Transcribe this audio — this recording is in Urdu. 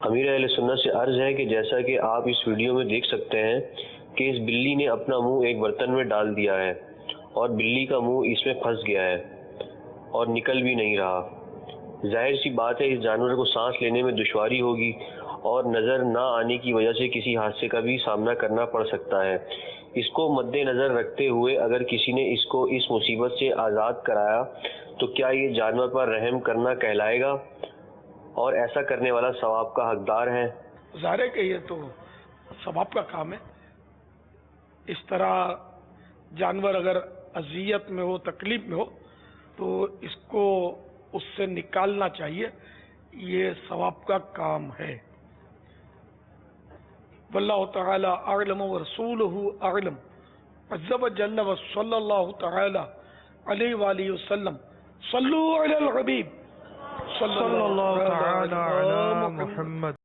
امیر اہل سنت سے عرض ہے کہ جیسا کہ آپ اس ویڈیو میں دیکھ سکتے ہیں کہ اس بلی نے اپنا منہ ایک برتن میں ڈال دیا ہے اور بلی کا منہ اس میں پھنس گیا ہے اور نکل بھی نہیں رہا۔ ظاہر سی بات ہے اس جانور کو سانس لینے میں دشواری ہوگی اور نظر نہ آنے کی وجہ سے کسی حادثے کا بھی سامنا کرنا پڑ سکتا ہے۔ اس کو مد نظر رکھتے ہوئے اگر کسی نے اس کو اس مصیبت سے آزاد کرایا تو کیا یہ جانور پر رحم کرنا کہلائے گا اور ایسا کرنے والا ثواب کا حقدار ہے؟ ظاہر ہے کہ یہ تو ثواب کا کام ہے۔ اس طرح جانور اگر اذیت میں ہو، تکلیف میں ہو، تو اس کو اس سے نکالنا چاہیے، یہ ثواب کا کام ہے۔ واللہ تعالی اعلم ورسولہ اعلم، عز وجل وصلی اللہ تعالی علیہ وآلہ وسلم۔ صلو علی الحبیب صلی اللہ تعالی علی محمد۔